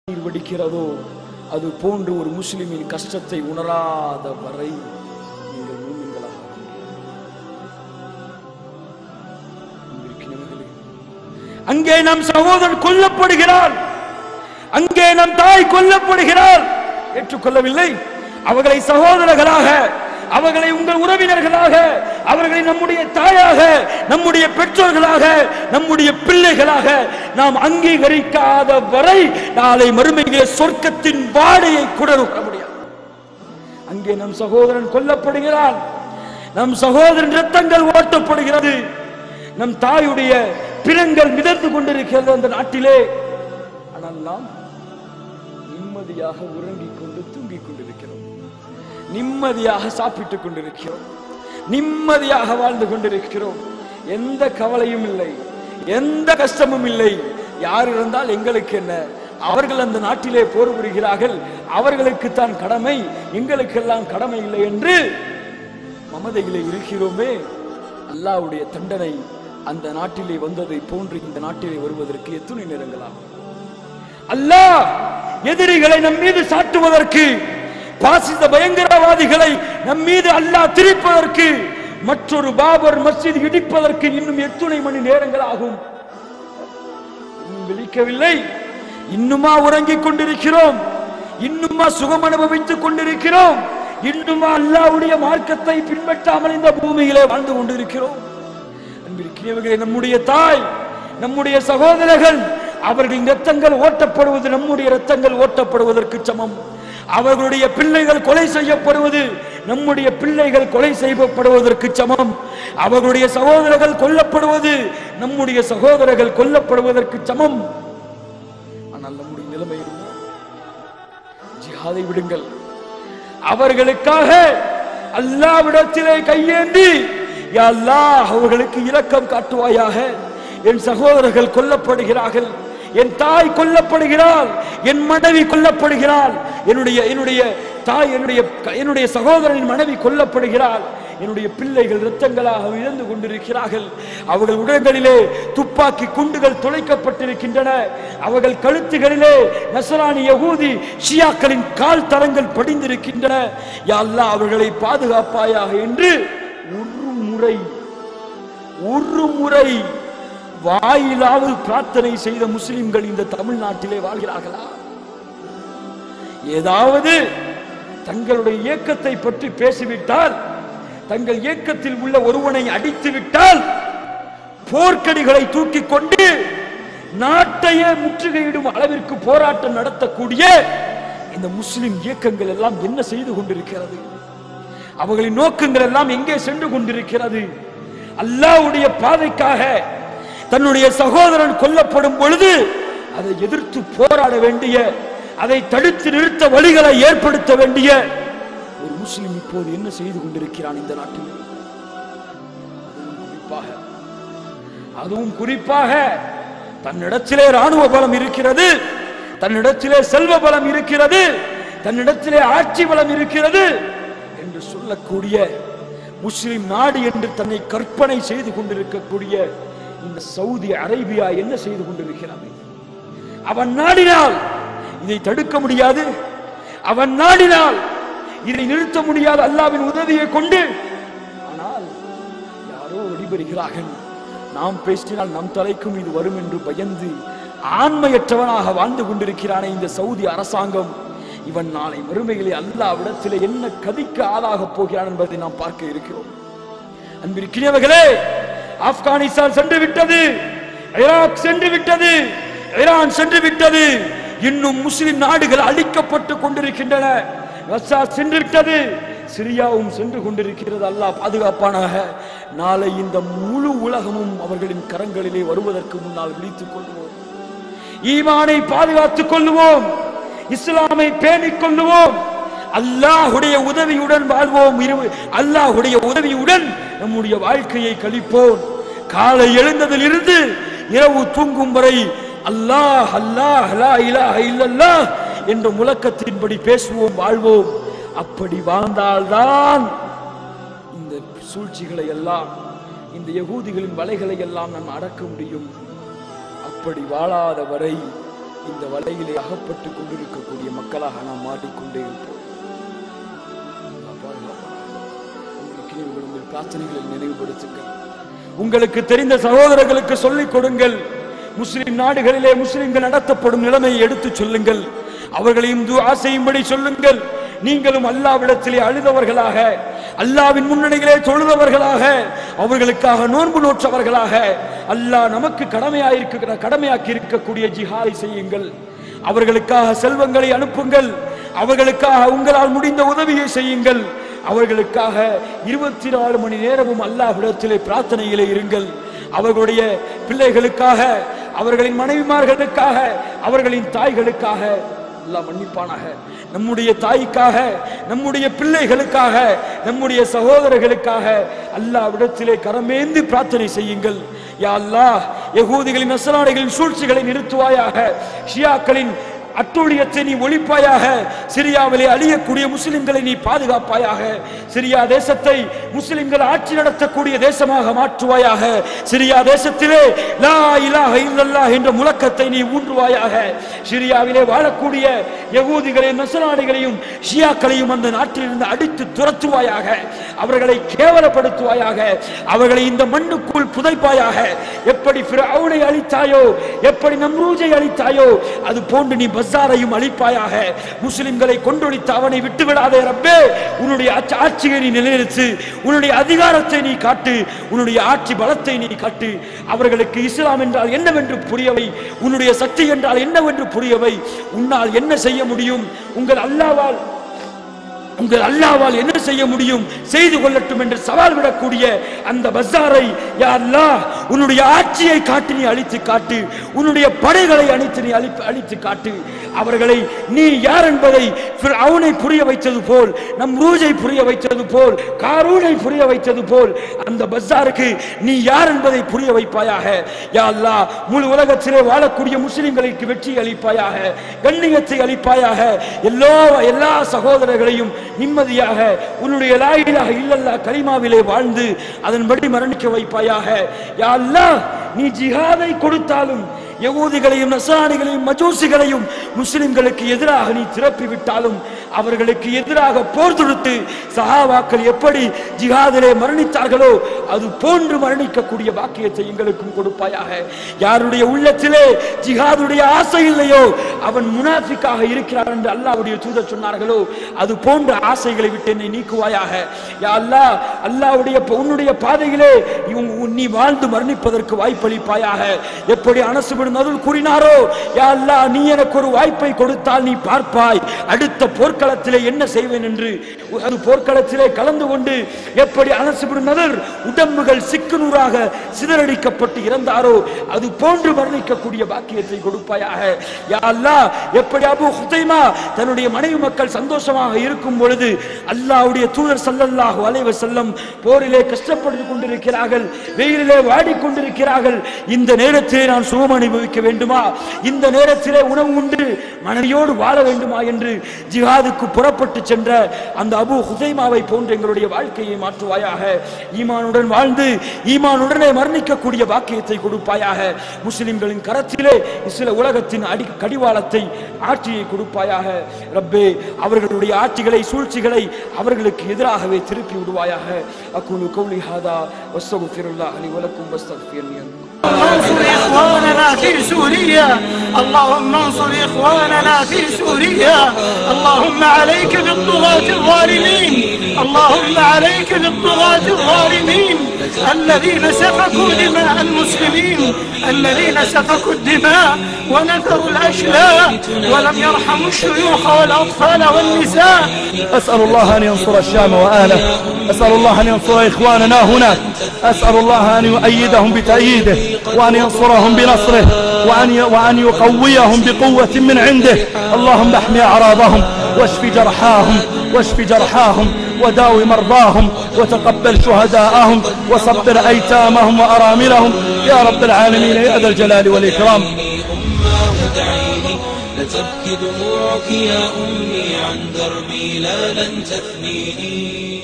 வடிக்கிறதோ அது போன்று ஒரு முஸ்லிமின் கஷ்டத்தை உணராத வரை நீங்கள் மூமின்களாக அங்கே நம் சகோதரன் கொல்லப்படுகிறார், அங்கே நம் தாய் கொல்லப்படுகிறார், ஏற்றுக்கொள்ளவில்லை. அவர்களை சகோதரர்களாக, அவர்களை உங்கள் உறவினர்களாக, அவர்களை நம்முடைய தாயாக, நம்முடைய பெற்றோர்களாக, நம்முடைய பிள்ளைகளாக நாம் அங்கீகரிக்காத வரை நாளை மறுமையிலே சொர்க்கத்தின் வாடையை கூட நுகர முடியாது. அங்கே நம் சகோதரன் கொல்லப்படுகிறான், நம் சகோதரன் இரத்தங்கள் ஓட்டப்படுகிறது, நம் தாயுடைய பிணங்கள் மிதந்து கொண்டிருக்கிறது அந்த நாட்டிலே. ஆனால் நாம் நிம்மதியாக உறங்கிக் கொண்டு தூங்கிக் கொண்டிருக்கிறோம், நிம்மதியாக சாப்பிட்டுக் கொண்டிருக்கிறோம், நிம்மதியாக வாழ்ந்து கொண்டிருக்கிறோம். எந்த கவலையும் இல்லை, எந்த கஷ்டமும் இல்லை. யார் இருந்தால் எங்களுக்கு என்ன? அவர்கள் அந்த நாட்டிலே போர் புரிகிறார்கள், அவர்களுக்கு தான் கடமை, எங்களுக்கெல்லாம் கடமை இல்லை என்று மமதையிலே இருக்கிறோமே. அல்லாஹ்வுடைய தண்டனை அந்த நாட்டிலே வந்ததை போன்று இந்த நாட்டிலே வருவதற்கு எத்தனை நேரங்களாகும்? அல்லாஹ் எதிரிகளை நம் மீது சாட்டுவதற்கு, பாசிச பயங்கரவாதிகளை நம் மீது அல்லாஹ் திரிப்பதற்கு, மற்றொரு பாபர் மஸ்ஜித் இடிப்பதற்கு இன்னும் எத்தனை மணி நேரங்கள் ஆகும்? இன்னும் விழிக்கவில்லை. இன்னுமா உறங்கிக் கொண்டிருக்கிறோம்? இன்னுமா சுகம் அனுபவித்துக் கொண்டிருக்கிறோம்? இன்னுமா அல்லாஹ்வுடைய மார்க்கத்தை பின்பற்றாமல் இந்த பூமியிலே வாழ்ந்து கொண்டிருக்கிறோம்? அன்பிற்குரியவர்களே, நம்முடைய தாய், நம்முடைய சகோதரர்கள், அவர்களின் இரத்தங்கள் ஓட்டப்படுவது நம்முடைய இரத்தங்கள் ஓட்டப்படுவதற்கு சமம். அவர்களுடைய பிள்ளைகள் கொலை செய்யப்படுவது நம்முடைய பிள்ளைகள் கொலை செய்யப்படுவதற்கு சமம். அவர்களுடைய சகோதரர்கள் கொல்லப்படுவது நம்முடைய சகோதரர்கள் கொல்லப்படுவதற்கு சமம். ஆனால் நம்முடைய நிலைமை என்ன? ஜிஹாதை விடுங்கள், அவர்களுக்காக அல்லாஹ்விடத்திலே கையேந்தி, யா அல்லாஹ் அவர்களுக்கு இரக்கம் காட்டுவாயாக. என் சகோதரர்கள் கொல்லப்படுகிறார்கள், என் தாய் கொல்லப்படுகிறாள், என் மனைவி கொல்லப்படுகிறாள், என்னுடைய தாய், என்னுடைய சகோதரனின் மனைவி கொல்லப்படுகிறாள், என்னுடைய பிள்ளைகள் இரத்தங்களாக இழந்து கொண்டிருக்கிறார்கள். அவர்கள் உடல்களிலே துப்பாக்கி குண்டுகள் துளைக்கப்பட்டிருக்கின்றன, அவர்கள் கழுத்துகளிலே நஸ்ரானி யகூதி ஷியாக்களின் கால் தரங்கள் படிந்திருக்கின்றன. யா அல்லாஹ் அவர்களை பாதுகாப்பாயாக என்று ஒரு முறை வாயிலாவது பிரார்த்தனை செய்த முஸ்லிம்கள் இந்த தமிழ்நாட்டிலே வாழ்கிறார்களா? ஏதாவது தங்களுடைய இயக்கத்தை பற்றி பேசிவிட்டால், தங்கள் இயக்கத்தில் உள்ள ஒருவனை அடித்து விட்டால், போர்க்கடிகளை தூக்கி கொண்டு நாட்டையே முற்றுகையிடும் அளவிற்கு போராட்டம் நடத்தக்கூடிய இந்த முஸ்லிம் இயக்கங்கள் எல்லாம் என்ன செய்து கொண்டிருக்கிறது? அவர்களின் நோக்கங்கள் எல்லாம் எங்கே சென்று கொண்டிருக்கிறது? அல்லாஹ்வுடைய பாதைக்காக தன்னுடைய சகோதரன் கொல்லப்படும் பொழுது அதை எதிர்த்து போராட வேண்டிய, அதை தடுத்து நிறுத்த வழிகளை ஏற்படுத்த வேண்டிய ஒரு முஸ்லிம் இப்போது என்ன செய்து கொண்டிருக்கிறான் இந்த நாட்டில்? அதுவும் குறிப்பாக தன்னிடத்திலே ராணுவ பலம் இருக்கிறது, தன்னிடத்திலே செல்வ பலம் இருக்கிறது, தன்னிடத்திலே ஆட்சி பலம் இருக்கிறது என்று சொல்லக்கூடிய, முஸ்லிம் நாடு என்று தன்னை கற்பனை செய்து கொண்டிருக்கக்கூடிய இந்த சவுதி அரேபியா என்ன செய்து கொண்டிருக்கிறது? அவன் நாடினால் இதை தடுக்க முடியாது, அவன் நாடினால் இதை நிறுத்த முடியாது அல்லாஹ்வின் உதவியை கொண்டு. ஆனால் யாரோ வெளிபெறுகிறார்கள், நாம் பேசினால் நம் தலைக்கும் இது வரும் என்று பயந்து ஆண்மையற்றவனாக வாழ்ந்து கொண்டிருக்கிறானே இந்த சவுதி அரசாங்கம், இவன் நாளை மறுமையிலே அல்லாஹ்விடத்திலே என்ன கதிக்கு ஆளாக போகிறான் என்பதை நாம் பார்க்க இருக்கிறோம். அன்பிற்குரியவர்களே, ஆப்கானிஸ்தான் சென்று விட்டது, ஈராக் சென்று விட்டது, ஈரான் சென்று விட்டது, இன்னும் முஸ்லிம் நாடுகள் அழிக்கப்பட்டு கொண்டிருக்கின்றன. ரஷ்யா சென்று விட்டது, சிரியாவும் சென்று கொண்டிருக்கிறது. அல்லாஹ் பாதுகாப்பானாக. நாளை இந்த முழு உலகமும் அவர்களின் கரங்களிலே வருவதற்கு முன்னால் விழித்துக் கொள்வோம், ஈமானை பாதுகாத்துக் கொள்வோம், இஸ்லாமை பேணிக் கொள்வோம், அல்லாஹ்வுடைய உதவியுடன் வாழ்வோம், அல்லாஹ்வுடைய உதவியுடன் நம்முடைய வாழ்க்கையை கழிப்போம். காலை எழுந்ததில் இருந்து இரவு தூங்கும் வரை அல்லாஹ் அல்லாஹ் லா இலாஹ இல்லல்லாஹ் என்ற முழக்கத்தின்படி பேசுவோம், வாழ்வோம். அப்படி வாழ்ந்தால்தான் இந்த சூழ்ச்சிகளை எல்லாம், இந்த யகூதிகளின் வலைகளை எல்லாம் நாம் அடக்க முடியும். அப்படி வாழாத வரை இந்த வலையிலே அகப்பட்டுக் கொண்டிருக்கக்கூடிய மக்களாக நாம் மாட்டிக்கொண்டே இருப்போம். உங்கள் பிரார்த்தனைகளை நினைவுபடுத்துங்கள். உங்களுக்கு தெரிந்த சகோதரர்களுக்கு சொல்லிக் கொடுங்கள். முஸ்லிம் நாடுகளிலே முஸ்லிம்கள் நடத்தப்படும் நிலைமையை எடுத்துச் சொல்லுங்கள். அவர்களையும் துஆ செய்யும்படி சொல்லுங்கள். நீங்களும் அல்லாஹ்விடத்திலே அழுதவர்களாக, அல்லாஹ்வின் முன்னணியிலே தொழுதவர்களாக, அவர்களுக்காக நோன்பு நோற்றவர்களாக, அல்லாஹ் நமக்கு கடமையாக்கி இருக்கக்கூடிய ஜிஹாதை செய்யுங்கள். அவர்களுக்காக செல்வங்களை அனுப்புங்கள். அவர்களுக்காக உங்களால் முடிந்த உதவியை செய்யுங்கள். அவர்களுக்காக 24 மணி நேரமும் அல்லாஹ்விடத்திலே பிரார்த்தனையிலே இருங்கள். அவர்களுடைய பிள்ளைகளுக்காக, அவர்களின் மனைவிமார்களுக்காக, அவர்களின் தாய்களுக்காக அல்லாஹ் மன்னிப்பானாக. நம்முடைய தாய்க்காக, நம்முடைய பிள்ளைகளுக்காக, நம்முடைய சகோதரர்களுக்காக அல்லாஹ்விடத்திலே கரமேந்தி பிரார்த்தனை செய்யுங்கள். யா அல்லாஹ், யகூதிகளின் நஸ்ரானிகளின் சூழ்ச்சிகளை நிறுத்துவாயாக. ஷியாக்களின் அட்டூழியத்தை நீ ஒழிப்பாயாக. சிரியாவிலே அழியக்கூடிய முஸ்லிம்களை நீ பாதுகாப்பாயாக. சிரியா தேசத்தை முஸ்லிம்கள் ஆட்சி நடத்தக்கூடிய தேசமாக மாற்றுவாயாக. சிரியா தேசத்திலே லா இலாஹ இல்லல்லாஹ் என்ற முழக்கத்தை நீ ஊன்றுவாயாக. சிரியாவிலே வாழக்கூடிய யகூதிகளையும் நஸ்ரானிகளையும் ஷியாக்களையும் அந்த நாட்டிலிருந்து அடித்து துரத்துவாயாக. அவர்களை கேவலப்படுத்துவாயாக. அவர்களை இந்த மண்ணுக்குள் புதைப்பாயாக. எப்படி ஃபிரௌனை அழித்தாயோ, எப்படி நம்ரூஜை அழித்தாயோ, அது போன்று நீ பஸாரையும் அழிப்பாயாக. முஸ்லிம்களை கொன்றொழித்து அவனை விட்டுவிடாதே ரப்பே. உன்னுடைய ஆட்சியை நீ நிலைநிறுத்து. உன்னுடைய அதிகாரத்தை நீ காட்டு. உன்னுடைய ஆட்சி பலத்தை நீ காட்டு. அவர்களுக்கு இஸ்லாம் என்றால் என்னவென்று புரியவை. உன்னுடைய சக்தி என்றால் என்னவென்று புரியவை. உன்னால் என்ன செய்ய முடியும்? உங்கள் அல்லாஹ்வால் என்ன செய்ய முடியும்? செய்து கொள்ளட்டும் என்று சவால் விடக்கூடிய அந்த பஸாரை யா அல்லாஹ் உன்னுடைய ஆட்சியை காட்டி நீ அழித்து காட்டு. உன்னுடைய படைகளை அழித்து நீ அழித்து காட்டு. அவர்களை நீ யார் என்பதை ஃபிரௌனை புரிய வைத்தது போல், நம்ரூஜை புரிய வைத்தது போல், காரூனை புரிய வைத்தது போல் அந்த பஸாருக்கு நீ யார் என்பதை புரிய வைப்பாயாக. யா அல்லாஹ், முழு உலகத்திலே வாழக்கூடிய முஸ்லிம்களுக்கு வெற்றி அளிப்பாயாக, கண்ணியத்தை அளிப்பாயாக. எல்லா சகோதரர்களையும் நிம்மதியாக உன்னுடைய லா இலாஹ இல்லல்லாஹ் கலிமாவிலே வாழ்ந்து அதன்படி மரணிக்க வைப்பாயாக. யா அல்லாஹ், நீ ஜிஹாதை கொடுத்தாலும் யகூதிகளையும் நஸ்ரானிகளையும் மஜூசிகளையும் முஸ்லிம்களுக்கு எதிராக நீ திரப்பி விட்டாலும், அவர்களுக்கு எதிராக போர் தொடுத்து சஹாபாக்கள் எப்படி ஜிஹாதிலே மரணித்தார்களோ அது போன்று மரணிக்கக்கூடிய பாக்கியத்தை எங்களுக்கும் கொடுப்பாயாக. யாருடைய உள்ளத்திலே ஜிஹாதுடைய ஆசை இல்லையோ அவன் முனாஃபிக்காக இருக்கிறான் என்று அல்லாஹ்வுடைய தூதர் சொன்னார்களோ அது போன்ற ஆசைகளை விட்டு என்னை நீக்குவாயாக. யா அல்லாஹ், உன்னுடைய பாதையிலே நீ வாழ்ந்து மரணிப்பதற்கு வாய்ப்பளிப்பாயாக. எப்படி அனஸ் பின் நதுல் கூறினாரோ, யா அல்லாஹ், நீ எனக்கு ஒரு வாய்ப்பை கொடுத்தால் நீ பார்ப்பாய் அடுத்த போர்க்களத்திலே என்ன செய்வேன் என்று. அது போர்க்களத்திலே கலந்து கொண்டு எப்படி அனஸ் பின் நதுல் உடம்புகள் சிக்குநூறாக சிதறடிக்கப்பட்டு இறந்தாரோ அது போன்று மரணிக்கக்கூடிய பாக்கியத்தை கொடுப்பாயாக. யா அல்லாஹ், எப்படி அபூ ஹுதைமா தன்னுடைய மனைவி மக்கள் சந்தோஷமாக இருக்கும் பொழுது அல்லாஹ்வுடைய தூதர் ஸல்லல்லாஹு அலைஹி வஸல்லம் போரிலே கஷ்டப்பட்டுக் கொண்டிருக்கிறார்கள், வெயிலிலே வாடிக்கொண்டிருக்கிறார்கள். இந்த நேரத்திலே நான் சுகம் அனுபவிக்க வேண்டுமா? இந்த நேரத்திலே உணவு உண்டு மனைவியோடு வாழ வேண்டுமா என்று ஜிஹாதுக்கு புறப்பட்டு சென்ற அந்த அபூ ஹுதைமாவை போன்று எங்களுடைய வாழ்க்கையை மாற்றுவாயாக. ஈமானுடன் வாழ்ந்து ஈமானுடனே மரணிக்கக்கூடிய பாக்கியத்தை கொடுப்பாயாக. முஸ்லிம்களின் கரத்திலே சில உலகத்தின் கடிவாளத்தை ஆட்சியை கொடுப்பாயாக. ரப்பே, அவர்களுடைய ஆட்சிகளை சூழ்ச்சிகளை அவர்களுக்கு எதிராகவே திருப்பி விடுவாயாக. அக்கூலு கௌலி ஹாதா வஸ்தக்ஃபிருல்லாஹ் லி வலக்கும் வஸ்தக்ஃபிர்னி. انصر إخواننا في سوريا، اللهم انصر إخواننا في سوريا. اللهم عليك بالطغاة الظالمين، اللهم عليك بالطغاة الظالمين الذين سفكوا دماء المسلمين، الذين سفكوا الدماء ونثروا الأشلاء ولم يرحموا الشيوخ والأطفال والنساء. أسأل الله أن ينصر الشام وأهله، أسأل الله أن ينصر إخواننا هناك، أسأل الله أن يؤيدهم بتأييده وأن ينصرهم بنصره وأن يقويهم بقوة من عنده. اللهم احمي أعراضهم واشف جرحاهم وداوي مرضاهم وتقبل شهداءهم وصبر أيتامهم وأراملهم يا رب العالمين يا ذا الجلال والإكرام. لتبكي دموعك يا أمي عن دربي لا لن تثنيني.